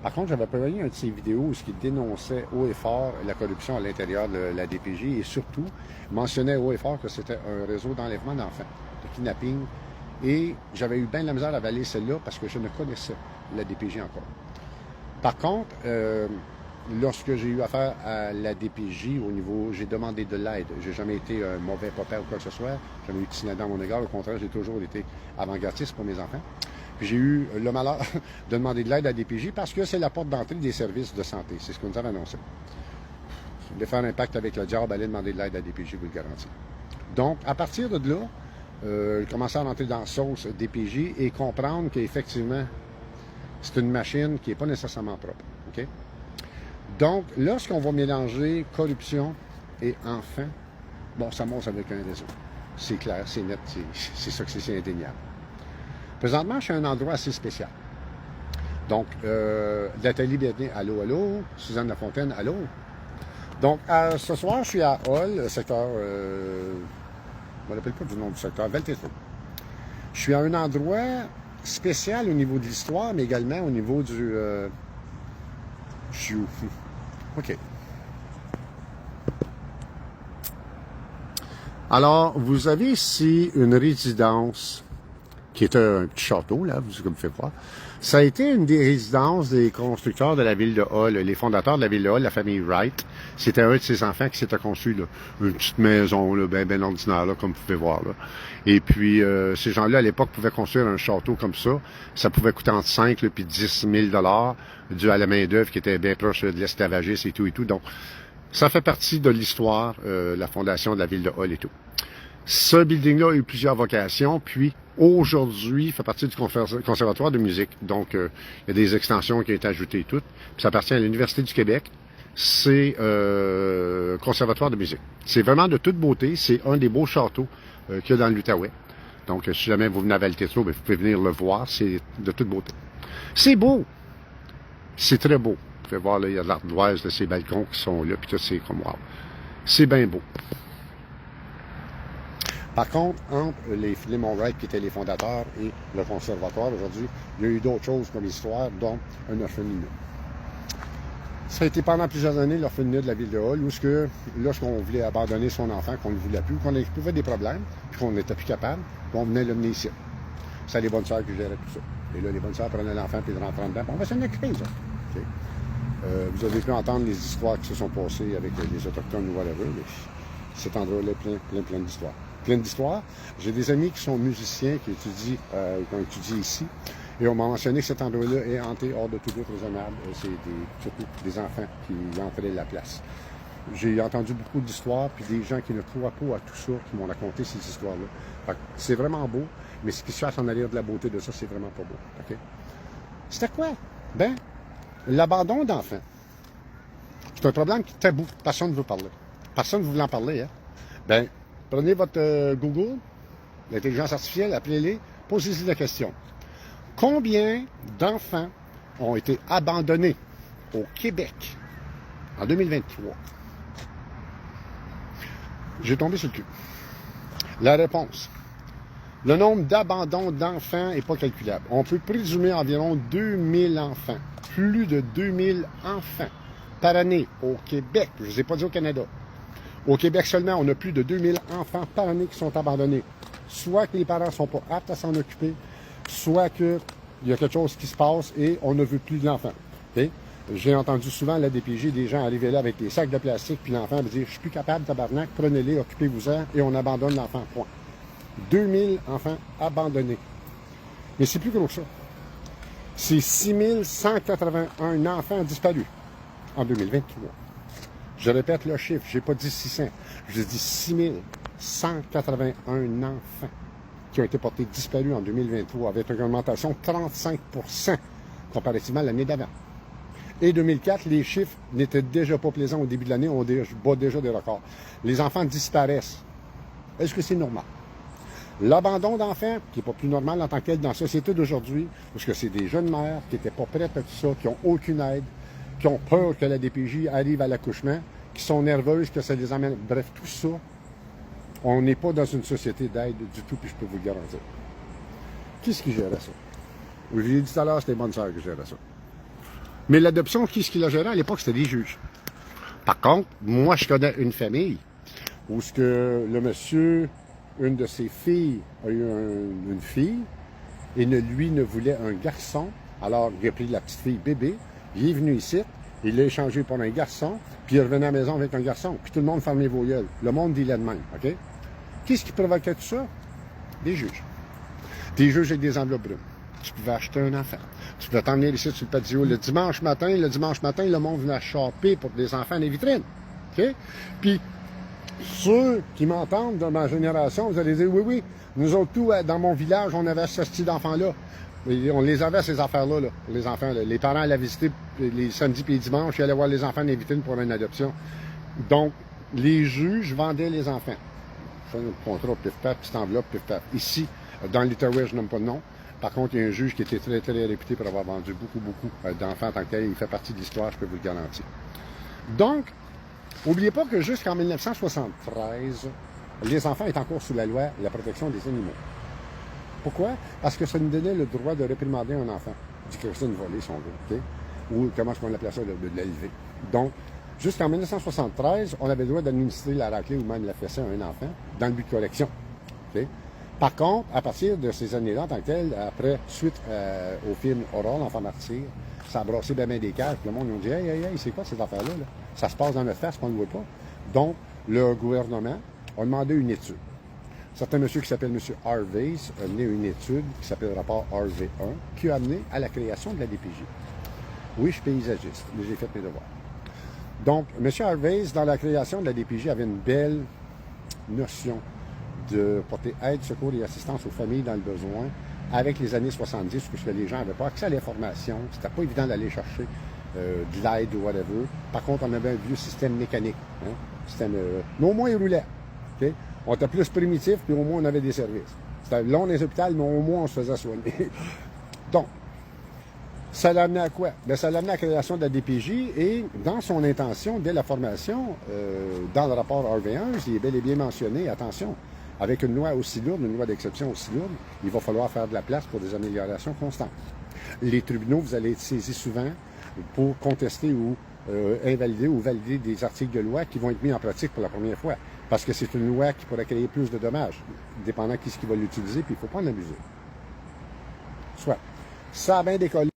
Par contre, j'avais pas vu une de ces vidéos où il dénonçait haut et fort la corruption à l'intérieur de la DPJ et surtout mentionnait haut et fort que c'était un réseau d'enlèvement d'enfants, de kidnapping. Et j'avais eu bien de la misère à avaler celle-là parce que je ne connaissais la DPJ encore. Par contre, lorsque j'ai eu affaire à la DPJ au niveau, j'ai demandé de l'aide. J'ai jamais été un mauvais papa ou quoi que ce soit. J'ai jamais eu de signal à mon égard. Au contraire, j'ai toujours été avant-gardiste pour mes enfants. Puis j'ai eu le malheur de demander de l'aide à la DPJ parce que c'est la porte d'entrée des services de santé. C'est ce qu'on nous avait annoncé. Si vous voulez faire un pacte avec le diable, allez demander de l'aide à la DPJ, vous le garantis. Donc, à partir de là, j'ai commencé à rentrer dans la sauce DPJ et comprendre qu'effectivement, c'est une machine qui n'est pas nécessairement propre. OK? Donc, lorsqu'on va mélanger corruption et enfant, bon, ça monte avec un réseau. C'est clair, c'est net, c'est ça que c'est indéniable. Présentement, je suis à un endroit assez spécial. Donc, Nathalie Bernier, allô, allô. Suzanne Lafontaine, allô. Donc, ce soir, je suis à Hall, secteur, je ne me rappelle pas du nom du secteur, Veltetro. Je suis à un endroit spécial au niveau de l'histoire, mais également au niveau du... je suis où? OK. Alors, vous avez ici une résidence qui est un petit château, là, vous comme vous faites voir. Ça a été une des résidences des constructeurs de la ville de Hall, les fondateurs de la ville de Hall, la famille Wright. C'était un de ses enfants qui s'était construit, là, une petite maison, là, ben ordinaire, là, comme vous pouvez voir, là. Et puis, ces gens-là, à l'époque, pouvaient construire un château comme ça. Ça pouvait coûter entre 5 et 10 000 dû à la main-d'œuvre qui était bien proche de l'esclavagisme et tout et tout. Donc, ça fait partie de l'histoire, la fondation de la ville de Hall et tout. Ce building-là a eu plusieurs vocations, puis aujourd'hui, il fait partie du conservatoire de musique. Donc, il y a des extensions qui ont été ajoutées et toutes. Puis ça appartient à l'Université du Québec. C'est conservatoire de musique. C'est vraiment de toute beauté. C'est un des beaux châteaux qu'il y a dans l'Outaouais. Donc, si jamais vous venez à Veltetro, vous pouvez venir le voir. C'est de toute beauté. C'est beau. C'est très beau. Vous pouvez voir, là, il y a de l'ardoise de ces balcons qui sont là, puis tout, c'est comme wow. C'est bien beau. Par contre, entre les Monwright, qui étaient les fondateurs, et le conservatoire, aujourd'hui, il y a eu d'autres choses comme l'histoire, dont un orphelinat. Ça a été pendant plusieurs années l'orphelinat de la ville de Hall, où lorsqu'on voulait abandonner son enfant, qu'on ne voulait plus, qu'on éprouvait des problèmes, puis qu'on n'était plus capable, on venait l'emmener ici. C'était les bonnes sœurs qui géraient tout ça. Et là, les bonnes sœurs prenaient l'enfant puis le rentraient dedans. On va s'en occuper, ça. Okay. Vous avez pu entendre les histoires qui se sont passées avec les Autochtones ou whatever, mais cet endroit-là est plein d'histoires. Plein d'histoires. J'ai des amis qui sont musiciens, qui ont étudié ici, et on m'a mentionné que cet endroit-là est hanté hors de tout doute raisonnable. C'est surtout des enfants qui entraient la place. J'ai entendu beaucoup d'histoires, puis des gens qui ne croient pas à tout ça, qui m'ont raconté ces histoires-là. C'est vraiment beau, mais ce qui se passe en arrière de la beauté de ça, c'est vraiment pas beau. Okay? C'était quoi? Ben, l'abandon d'enfants. C'est un problème qui est tabou. Personne ne veut parler. Personne ne veut en parler, hein? Ben, prenez votre Google, l'intelligence artificielle, appelez-les, posez-y la question. Combien d'enfants ont été abandonnés au Québec en 2023? J'ai tombé sur le cul. La réponse. Le nombre d'abandons d'enfants n'est pas calculable. On peut présumer environ 2000 enfants. Plus de 2000 enfants par année au Québec. Je ne vous ai pas dit au Canada. Au Québec seulement, on a plus de 2000 enfants par année qui sont abandonnés. Soit que les parents ne sont pas aptes à s'en occuper, soit qu'il y a quelque chose qui se passe et on ne veut plus de l'enfant. Okay? J'ai entendu souvent à la DPJ des gens arriver là avec des sacs de plastique, puis l'enfant me dire « Je suis plus capable, tabarnak, prenez-les, occupez-vous-en, et on abandonne l'enfant. » Point. 2000 enfants abandonnés. Mais c'est plus gros que ça. C'est 6181 enfants disparus en 2023. Je répète le chiffre, je n'ai pas dit 600. Je dis 6181 enfants qui ont été portés disparus en 2023, avec une augmentation de 35% comparativement à l'année d'avant. Et 2004, les chiffres n'étaient déjà pas plaisants au début de l'année, on bat déjà des records. Les enfants disparaissent. Est-ce que c'est normal? L'abandon d'enfants, qui n'est pas plus normal en tant que tel dans la société d'aujourd'hui, parce que c'est des jeunes mères qui n'étaient pas prêtes à tout ça, qui n'ont aucune aide, qui ont peur que la DPJ arrive à l'accouchement, qui sont nerveuses, que ça les amène. Bref, tout ça, on n'est pas dans une société d'aide du tout, puis je peux vous le garantir. Qui est-ce qui gérait ça? Je l'ai dit tout à l'heure, c'était les bonnes sœurs qui géraient ça. Mais l'adoption, qui est-ce qui l'a géré à l'époque? C'était des juges. Par contre, moi, je connais une famille où ce que le monsieur, une de ses filles, a eu une fille et lui ne voulait un garçon. Alors, il a pris la petite fille bébé, il est venu ici, il l'a échangé pour un garçon, puis il revenait à la maison avec un garçon. Puis tout le monde fermait vos gueules. Le monde dit de même, OK? Qu'est-ce qui provoquait tout ça? Des juges. Des juges avec des enveloppes brunes. Tu pouvais acheter un enfant. Tu pouvais t'emmener ici sur le patio le dimanche matin, le monde venait choper pour des enfants dans les vitrines. OK? Puis, ceux qui m'entendent de ma génération, vous allez dire, oui, nous autres, tout, dans mon village, on avait ce style d'enfants-là. On les avait, ces affaires-là, là, les enfants. Là. Les parents allaient visiter les samedis et les dimanches, ils allaient voir les enfants dans les vitrines pour une adoption. Donc, les juges vendaient les enfants. Je fais un contrat, pif-paf, petite enveloppe, pif-paf. Ici, dans l'Outaouais, je n'aime pas de nom. Par contre, il y a un juge qui était très, très réputé pour avoir vendu beaucoup d'enfants en tant que tel. Il fait partie de l'histoire, je peux vous le garantir. Donc, n'oubliez pas que jusqu'en 1973, les enfants étaient encore sous la loi la protection des animaux. Pourquoi? Parce que ça nous donnait le droit de réprimander un enfant. Du que c'est une volée, si on veut. Okay? Ou comment est-ce qu'on appelait ça, de l'élever. Donc, jusqu'en 1973, on avait le droit d'administrer la raclée ou même la fessée à un enfant dans le but de correction. Okay? Par contre, à partir de ces années-là, en tant que tel, après, suite au film Aurore, l'enfant martyr, ça a brassé bien des cages. Puis le monde nous dit, hey, c'est quoi cette affaire-là? Là? Ça se passe dans notre face, qu'on ne le voit pas. Donc, le gouvernement a demandé une étude. Certains monsieur qui s'appelle M. Harvey a mené une étude qui s'appelle le rapport Harvey 1, qui a amené à la création de la DPJ. Oui, je suis paysagiste, mais j'ai fait mes devoirs. Donc, M. Harvey, dans la création de la DPJ, avait une belle notion de porter aide, secours et assistance aux familles dans le besoin avec les années 70, puisque les gens n'avaient pas accès à l'information, c'était pas évident d'aller chercher de l'aide ou whatever. Par contre, on avait un vieux système mécanique, hein? Système, mais au moins il roulait. Okay? On était plus primitif, puis au moins on avait des services. C'était long dans les hôpitaux, mais au moins on se faisait soigner. Donc, ça l'a amené à quoi? Bien, ça l'a amené à la création de la DPJ et dans son intention, dès la formation, dans le rapport Harvey 1, il est bel et bien mentionné, attention, avec une loi aussi lourde, une loi d'exception aussi lourde, il va falloir faire de la place pour des améliorations constantes. Les tribunaux, vous allez être saisis souvent pour contester ou invalider ou valider des articles de loi qui vont être mis en pratique pour la première fois. Parce que c'est une loi qui pourrait créer plus de dommages, dépendant de qui va l'utiliser, puis il ne faut pas en abuser. Soit. Ça a bien décollé.